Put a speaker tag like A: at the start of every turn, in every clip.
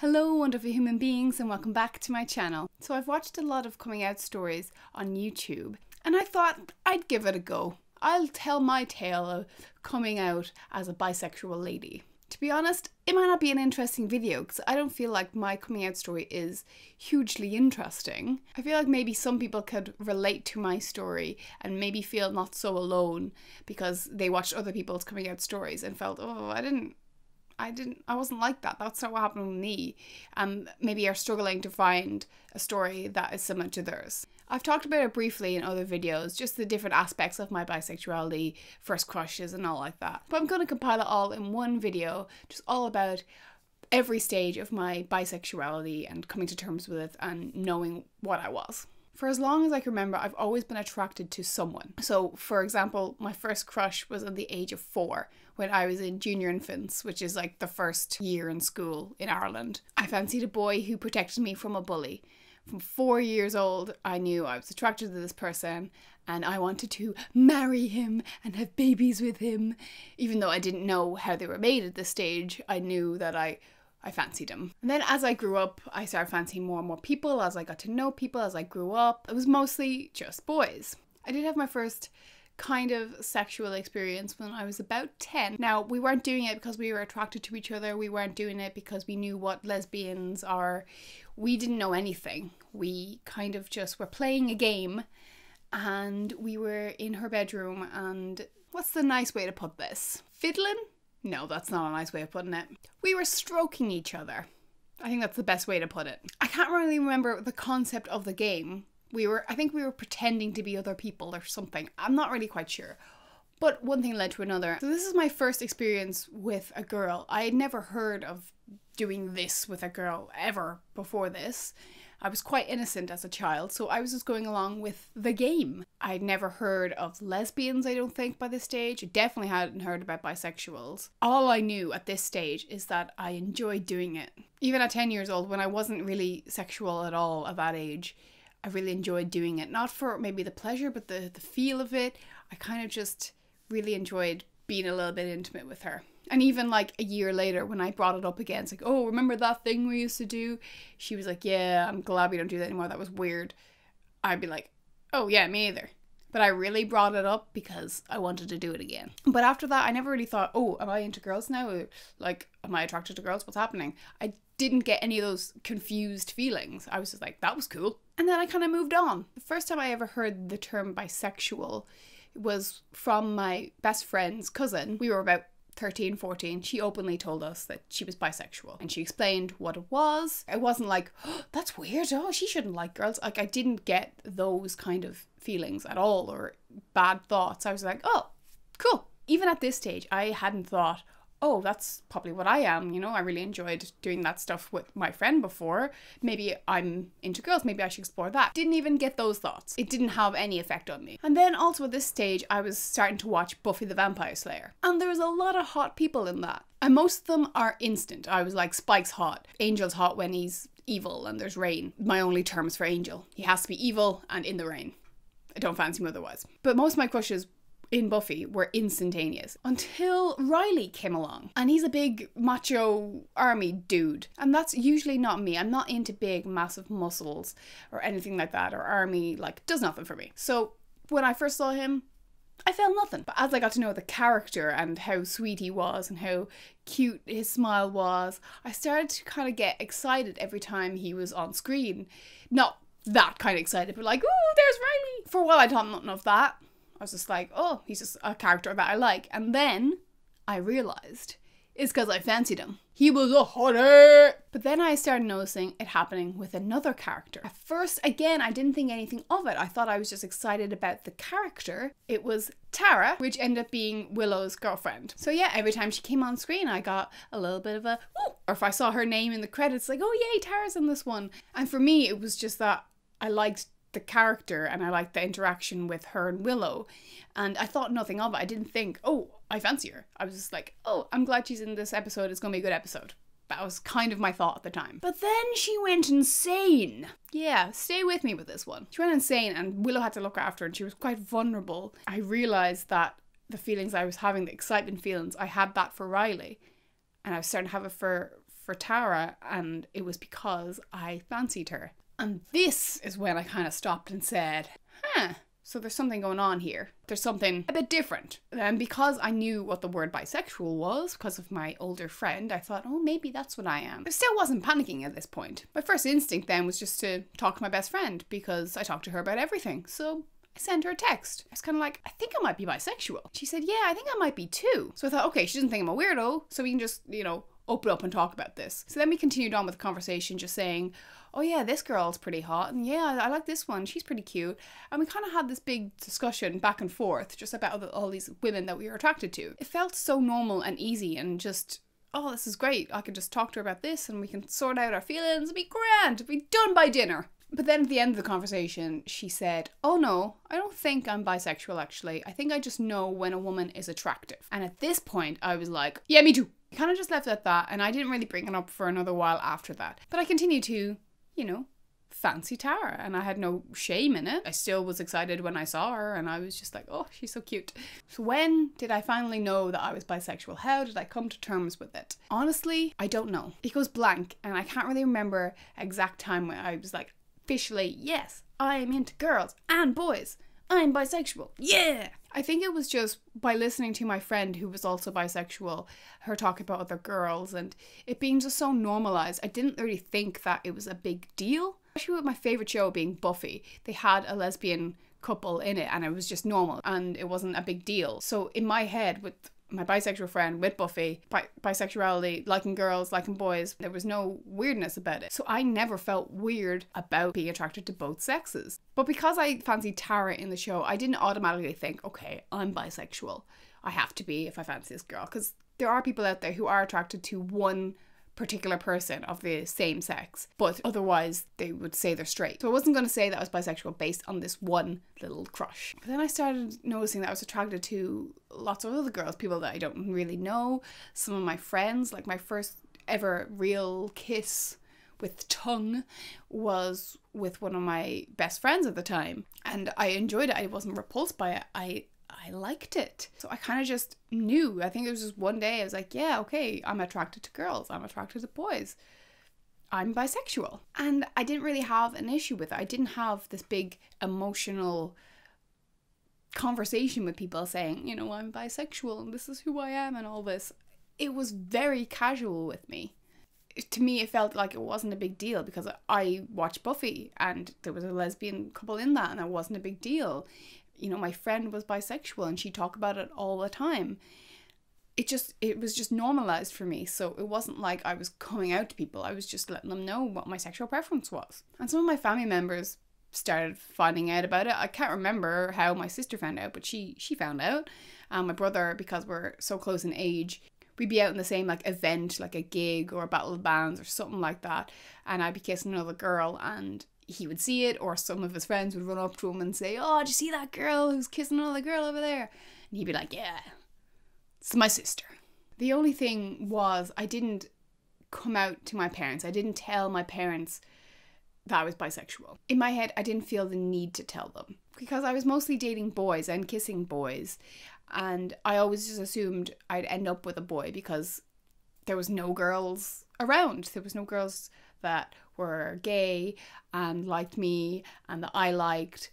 A: Hello wonderful human beings and welcome back to my channel. So I've watched a lot of coming out stories on YouTube and I thought I'd give it a go. I'll tell my tale of coming out as a bisexual lady. To be honest, it might not be an interesting video because I don't feel like my coming out story is hugely interesting. I feel like maybe some people could relate to my story and maybe feel not so alone because they watched other people's coming out stories and felt, oh, I wasn't like that. That's not what happened with me. And maybe are struggling to find a story that is similar to theirs. I've talked about it briefly in other videos, just the different aspects of my bisexuality, first crushes and all like that. But I'm going to compile it all in one video, just all about every stage of my bisexuality and coming to terms with it and knowing what I was. For as long as I can remember, I've always been attracted to someone. So, for example, my first crush was at the age of 4 when I was in junior infants, which is like the first year in school in Ireland. I fancied a boy who protected me from a bully. From 4 years old, I knew I was attracted to this person and I wanted to marry him and have babies with him. Even though I didn't know how they were made at this stage, I knew that I fancied him. And then as I grew up, I started fancying more and more people as I got to know people as I grew up. It was mostly just boys. I did have my first kind of sexual experience when I was about 10. Now, we weren't doing it because we were attracted to each other. We weren't doing it because we knew what lesbians are. We didn't know anything. We kind of just were playing a game and we were in her bedroom and what's the nice way to put this? Fiddling? No, that's not a nice way of putting it. We were stroking each other. I think that's the best way to put it. I can't really remember the concept of the game. I think we were pretending to be other people or something. I'm not really quite sure. But one thing led to another. So this is my first experience with a girl. I had never heard of doing this with a girl ever before this. I was quite innocent as a child, so I was just going along with the game. I'd never heard of lesbians, I don't think, by this stage. I definitely hadn't heard about bisexuals. All I knew at this stage is that I enjoyed doing it. Even at 10 years old, when I wasn't really sexual at all at that age, I really enjoyed doing it. Not for maybe the pleasure, but the feel of it. I kind of just really enjoyed being a little bit intimate with her. And even like a year later when I brought it up again, it's like, oh, remember that thing we used to do? She was like, yeah, I'm glad we don't do that anymore. That was weird. I'd be like, oh yeah, me either. But I really brought it up because I wanted to do it again. But after that, I never really thought, oh, am I into girls now? Or, like, am I attracted to girls? What's happening? I didn't get any of those confused feelings. I was just like, that was cool. And then I kind of moved on. The first time I ever heard the term bisexual was from my best friend's cousin. We were about 13, 14, she openly told us that she was bisexual and she explained what it was. It wasn't like, oh, that's weird, oh, she shouldn't like girls. Like, I didn't get those kind of feelings at all or bad thoughts. I was like, oh, cool. Even at this stage, I hadn't thought, oh, that's probably what I am, you know, I really enjoyed doing that stuff with my friend before. Maybe I'm into girls, maybe I should explore that. Didn't even get those thoughts. It didn't have any effect on me. And then also at this stage, I was starting to watch Buffy the Vampire Slayer. And there was a lot of hot people in that. And most of them are instant. I was like, Spike's hot. Angel's hot when he's evil and there's rain. My only terms for Angel. He has to be evil and in the rain. I don't fancy him otherwise. But most of my crushes in Buffy were instantaneous until Riley came along and he's a big macho army dude and that's usually not me. I'm not into big massive muscles or anything like that, or army, like, does nothing for me. So when I first saw him, I felt nothing. But as I got to know the character and how sweet he was and how cute his smile was, I started to kind of get excited every time he was on screen. Not that kind of excited, but like, ooh, there's Riley. For a while I thought nothing of that. I was just like, oh, he's just a character that I like. And then I realised it's because I fancied him. He was a hottie! But then I started noticing it happening with another character. At first, again, I didn't think anything of it. I thought I was just excited about the character. It was Tara, which ended up being Willow's girlfriend. So yeah, every time she came on screen, I got a little bit of a, ooh. Or if I saw her name in the credits, like, oh yay, Tara's in this one. And for me, it was just that I liked the character and I liked the interaction with her and Willow, and I thought nothing of it. I didn't think, oh, I fancy her. I was just like, oh, I'm glad she's in this episode, it's gonna be a good episode. That was kind of my thought at the time. But then she went insane. Yeah, stay with me with this one. She went insane and Willow had to look after her and she was quite vulnerable. I realised that the feelings I was having, the excitement feelings, I had that for Riley and I was starting to have it for for Tara, and it was because I fancied her. And this is when I kind of stopped and said, so there's something going on here. There's something a bit different. And because I knew what the word bisexual was, because of my older friend, I thought, oh, maybe that's what I am. I still wasn't panicking at this point. My first instinct then was just to talk to my best friend, because I talked to her about everything. So I sent her a text. I was kind of like, I think I might be bisexual. She said, yeah, I think I might be too. So I thought, okay, she doesn't think I'm a weirdo, so we can just, open up and talk about this. So then we continued on with the conversation, just saying, oh yeah, this girl's pretty hot, and yeah, I like this one, she's pretty cute. And we kind of had this big discussion back and forth just about all these women that we were attracted to. It felt so normal and easy, and just, oh, this is great. I could just talk to her about this and we can sort out our feelings. It'll be grand. It'll be done by dinner. But then at the end of the conversation, she said, oh no, I don't think I'm bisexual actually. I think I just know when a woman is attractive. And at this point, I was like, yeah, me too. I kind of just left it at that, and I didn't really bring it up for another while after that. But I continued to, fancy Tara, and I had no shame in it. I still was excited when I saw her, and I was just like, oh, she's so cute. So when did I finally know that I was bisexual? How did I come to terms with it? Honestly, I don't know. It goes blank, and I can't really remember exact time when I was like, officially, yes, I am into girls and boys. I'm bisexual. Yeah! I think it was just by listening to my friend who was also bisexual, her talking about other girls, and it being just so normalized. I didn't really think that it was a big deal. Especially with my favourite show being Buffy. They had a lesbian couple in it, and it was just normal, and it wasn't a big deal. So in my head, with my bisexual friend, with Buffy, bisexuality, liking girls, liking boys, there was no weirdness about it. So I never felt weird about being attracted to both sexes. But because I fancied Tara in the show, I didn't automatically think, okay, I'm bisexual. I have to be if I fancy this girl. Because there are people out there who are attracted to one particular person of the same sex, but otherwise they would say they're straight. So I wasn't going to say that I was bisexual based on this one little crush. But then I started noticing that I was attracted to lots of other girls, people that I don't really know, some of my friends. Like my first ever real kiss with tongue was with one of my best friends at the time, and I enjoyed it. I wasn't repulsed by it. I liked it. So I kind of just knew. I think it was just one day I was like, yeah, okay, I'm attracted to girls. I'm attracted to boys. I'm bisexual. And I didn't really have an issue with it. I didn't have this big emotional conversation with people saying, I'm bisexual and this is who I am and all this. It was very casual with me. To me, it felt like it wasn't a big deal because I watched Buffy and there was a lesbian couple in that, and it wasn't a big deal. My friend was bisexual and she'd talk about it all the time. It was just normalized for me. So it wasn't like I was coming out to people. I was just letting them know what my sexual preference was. And some of my family members started finding out about it. I can't remember how my sister found out, but she found out. And my brother, because we're so close in age, we'd be out in the same event, like a gig or a battle of bands or something like that. And I'd be kissing another girl and he would see it, or some of his friends would run up to him and say, oh, did you see that girl who's kissing another girl over there? And he'd be like, yeah, it's my sister. The only thing was I didn't come out to my parents. I didn't tell my parents that I was bisexual. In my head, I didn't feel the need to tell them because I was mostly dating boys and kissing boys. And I always just assumed I'd end up with a boy because there was no girls around. There was no girls that were gay and liked me and that I liked.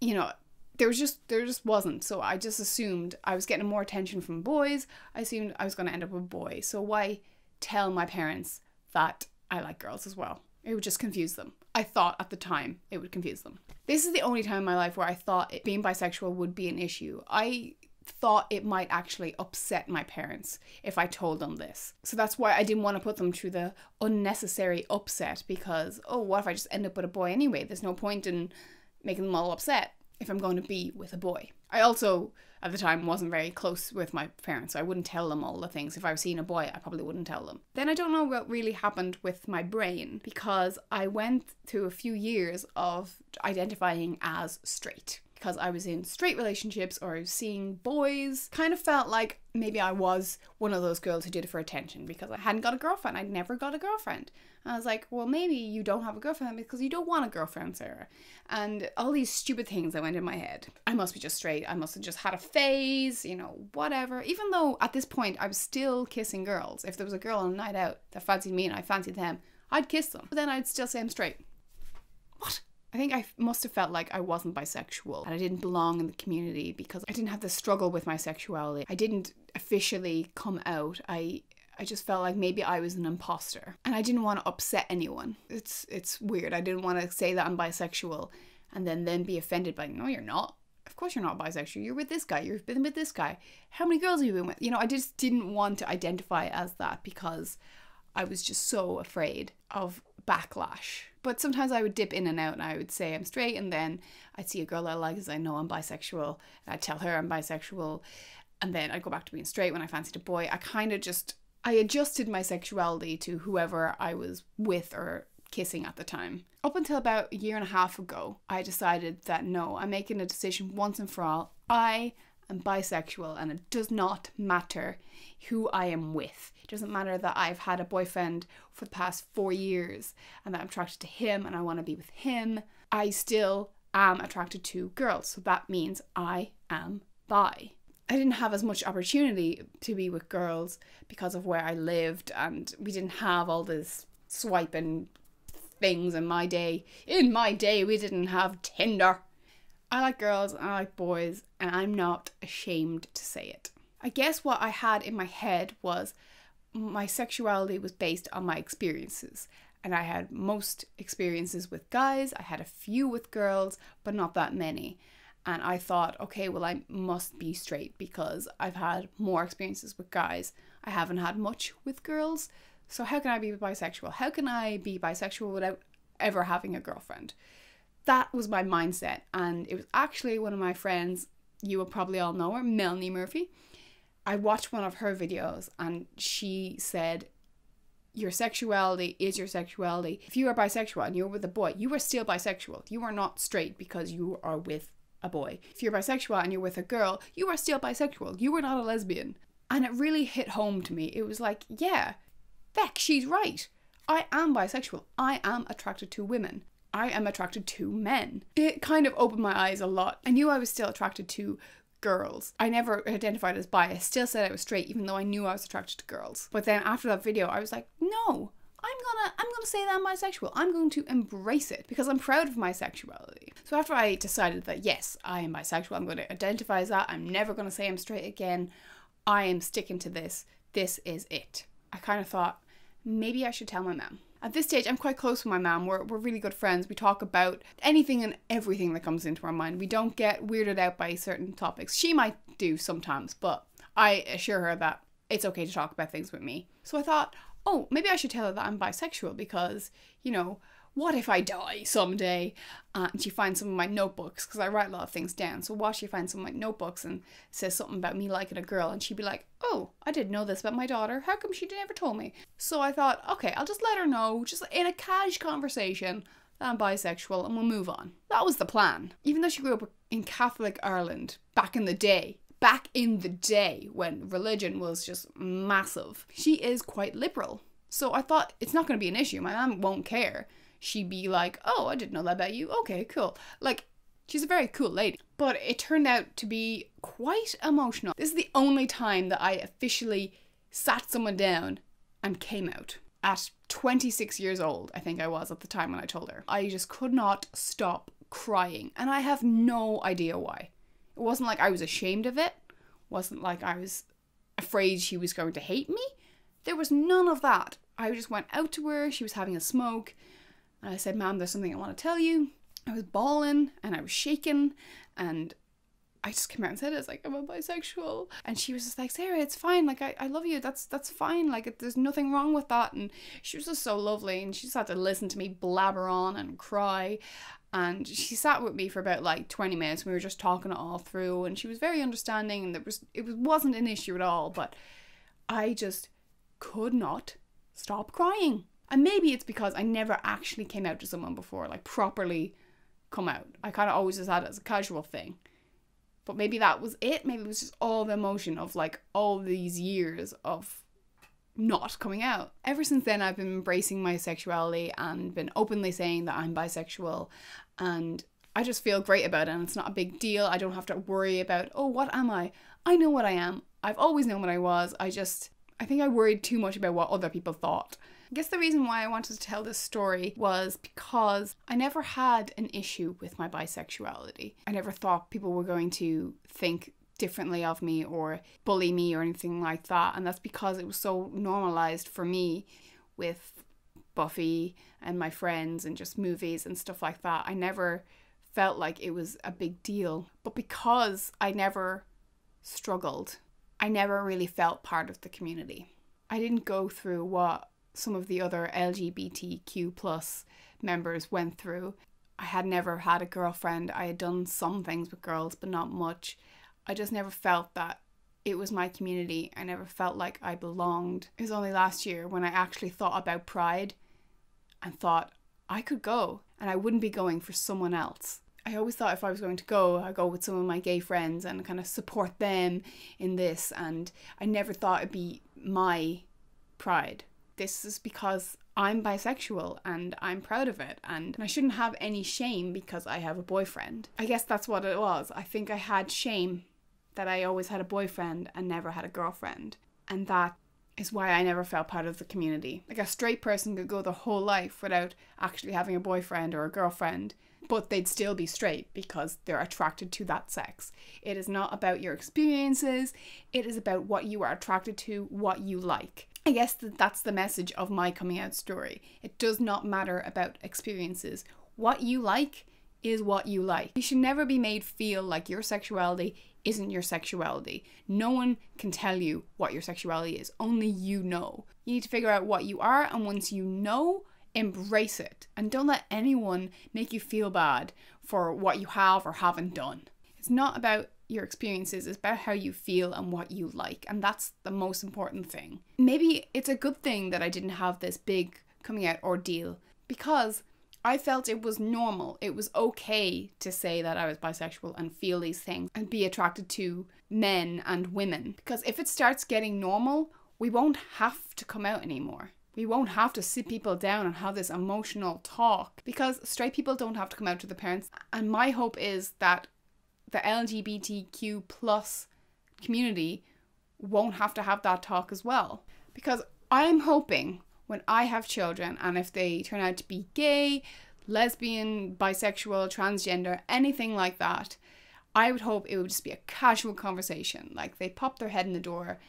A: There just wasn't. So I just assumed I was getting more attention from boys. I assumed I was going to end up with a boy. So why tell my parents that I like girls as well? It would just confuse them. I thought at the time it would confuse them. This is the only time in my life where I thought being bisexual would be an issue. I thought it might actually upset my parents if I told them this. So that's why I didn't want to put them through the unnecessary upset because, oh, what if I just end up with a boy anyway? There's no point in making them all upset if I'm going to be with a boy. I also, at the time, wasn't very close with my parents, so I wouldn't tell them all the things. If I was seeing a boy, I probably wouldn't tell them. Then I don't know what really happened with my brain because I went through a few years of identifying as straight. because I was in straight relationships or I was seeing boys. Kind of felt like maybe I was one of those girls who did it for attention because I hadn't got a girlfriend. I'd never got a girlfriend. And I was like, well, maybe you don't have a girlfriend because you don't want a girlfriend, Sarah. And all these stupid things that went in my head. I must be just straight. I must have just had a phase, you know, whatever. Even though at this point I was still kissing girls. If there was a girl on a night out that fancied me and I fancied them, I'd kiss them. But then I'd still say I'm straight. What? I think I must have felt like I wasn't bisexual and I didn't belong in the community because I didn't have the struggle with my sexuality. I didn't officially come out. I just felt like maybe I was an imposter and I didn't want to upset anyone. It's weird. I didn't want to say that I'm bisexual and then be offended by, no, you're not. Of course you're not bisexual. You're with this guy. You've been with this guy. How many girls have you been with? You know, I just didn't want to identify as that because I was just so afraid of backlash. But sometimes I would dip in and out and I would say I'm straight and then I'd see a girl I like as I know I'm bisexual and I'd tell her I'm bisexual and then I'd go back to being straight when I fancied a boy. I adjusted my sexuality to whoever I was with or kissing at the time. Up until about a year and a half ago, I decided that no, I'm making a decision once and for all. I am bisexual and it does not matter who I am with. It doesn't matter that I've had a boyfriend for the past 4 years and that I'm attracted to him and I want to be with him. I still am attracted to girls, so that means I am bi. I didn't have as much opportunity to be with girls because of where I lived and we didn't have all this swiping things in my day. In my day, we didn't have Tinder. I like girls and I like boys and I'm not ashamed to say it. I guess what I had in my head was my sexuality was based on my experiences. And I had most experiences with guys. I had a few with girls, but not that many. And I thought, okay, well, I must be straight because I've had more experiences with guys. I haven't had much with girls. So how can I be bisexual? How can I be bisexual without ever having a girlfriend? That was my mindset. And it was actually one of my friends, you will probably all know her, Melanie Murphy. I watched one of her videos and she said, your sexuality is your sexuality. If you are bisexual and you're with a boy, you are still bisexual. You are not straight because you are with a boy. If you're bisexual and you're with a girl, you are still bisexual. You are not a lesbian. And it really hit home to me. It was like, yeah, Beck, she's right. I am bisexual. I am attracted to women. I am attracted to men. It kind of opened my eyes a lot. I knew I was still attracted to girls. I never identified as bi. I still said I was straight even though I knew I was attracted to girls. But then after that video, I was like, no, I'm gonna say that I'm bisexual. I'm going to embrace it because I'm proud of my sexuality. So after I decided that yes, I am bisexual, I'm going to identify as that. I'm never going to say I'm straight again. I am sticking to this. This is it. I kind of thought maybe I should tell my mum. At this stage, I'm quite close with my mum. We're really good friends. We talk about anything and everything that comes into our mind. We don't get weirded out by certain topics. She might do sometimes, but I assure her that it's okay to talk about things with me. So I thought, oh, maybe I should tell her that I'm bisexual because, you know, what if I die someday and she finds some of my notebooks, because I write a lot of things down. So what if she finds some of my notebooks and says something about me liking a girl and she'd be like, oh, I didn't know this about my daughter. How come she never told me? So I thought, okay, I'll just let her know, just in a casual conversation, that I'm bisexual and we'll move on. That was the plan. Even though she grew up in Catholic Ireland back in the day when religion was just massive, she is quite liberal. So I thought it's not going to be an issue. My mum won't care. She'd be like, oh, I didn't know that about you. Okay, cool. Like, she's a very cool lady. But it turned out to be quite emotional. This is the only time that I officially sat someone down and came out. At 26 years old, I think I was at the time when I told her. I just could not stop crying. And I have no idea why. It wasn't like I was ashamed of it. It wasn't like I was afraid she was going to hate me. There was none of that. I just went out to her. She was having a smoke. And I said, Mom, there's something I want to tell you. I was bawling and I was shaking and I just came out and said it. I was like, I'm a bisexual. And she was just like, Sarah, it's fine. Like, I love you. That's fine. Like, there's nothing wrong with that. And she was just so lovely. And she just had to listen to me blabber on and cry. And she sat with me for about like 20 minutes. We were just talking it all through. And she was very understanding. And it wasn't an issue at all. But I just could not stop crying. And maybe it's because I never actually came out to someone before, like properly come out. I kind of always just had it as a casual thing. But maybe that was it. Maybe it was just all the emotion of like all these years of not coming out. Ever since then, I've been embracing my sexuality and been openly saying that I'm bisexual, and I just feel great about it, and it's not a big deal. I don't have to worry about, oh, what am I? I know what I am. I've always known what I was. I think I worried too much about what other people thought. I guess the reason why I wanted to tell this story was because I never had an issue with my bisexuality. I never thought people were going to think differently of me or bully me or anything like that. And that's because it was so normalized for me with Buffy and my friends and just movies and stuff like that. I never felt like it was a big deal. But because I never struggled, I never really felt part of the community. I didn't go through what some of the other LGBTQ plus members went through. I had never had a girlfriend. I had done some things with girls, but not much. I just never felt that it was my community. I never felt like I belonged. It was only last year when I actually thought about Pride and thought I could go and I wouldn't be going for someone else. I always thought if I was going to go, I'd go with some of my gay friends and kind of support them in this, and I never thought it'd be my Pride. This is because I'm bisexual and I'm proud of it, and I shouldn't have any shame because I have a boyfriend. I guess that's what it was. I think I had shame that I always had a boyfriend and never had a girlfriend, and that is why I never felt part of the community. Like a straight person could go their whole life without actually having a boyfriend or a girlfriend, but they'd still be straight because they're attracted to that sex. It is not about your experiences, it is about what you are attracted to, what you like. I guess that's the message of my coming out story. It does not matter about experiences. What you like is what you like. You should never be made feel like your sexuality isn't your sexuality. No one can tell you what your sexuality is. Only you know. You need to figure out what you are, and once you know, embrace it. And don't let anyone make you feel bad for what you have or haven't done. It's not about your experiences, it's about how you feel and what you like, and that's the most important thing. Maybe it's a good thing that I didn't have this big coming out ordeal, because I felt it was normal. It was okay to say that I was bisexual and feel these things and be attracted to men and women, because if it starts getting normal, we won't have to come out anymore. We won't have to sit people down and have this emotional talk, because straight people don't have to come out to their parents. And my hope is that the LGBTQ plus community won't have to have that talk as well. Because I'm hoping when I have children, and if they turn out to be gay, lesbian, bisexual, transgender, anything like that, I would hope it would just be a casual conversation. Like they pop their head in the door.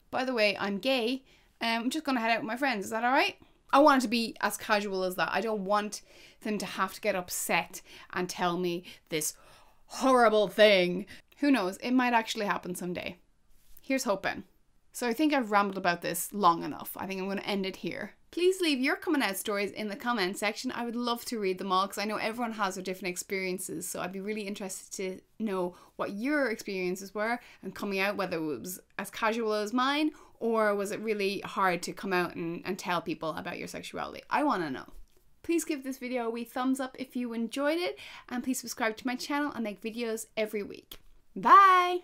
A: By the way, I'm gay. I'm just going to head out with my friends. Is that all right? I want it to be as casual as that. I don't want them to have to get upset and tell me this horrible thing. Who knows? It might actually happen someday. Here's hoping. So I think I've rambled about this long enough. I think I'm going to end it here. Please leave your coming out stories in the comment section. I would love to read them all because I know everyone has their different experiences. So I'd be really interested to know what your experiences were and coming out, whether it was as casual as mine or was it really hard to come out and tell people about your sexuality. I want to know. Please give this video a wee thumbs up if you enjoyed it, and please subscribe to my channel. I make videos every week. Bye!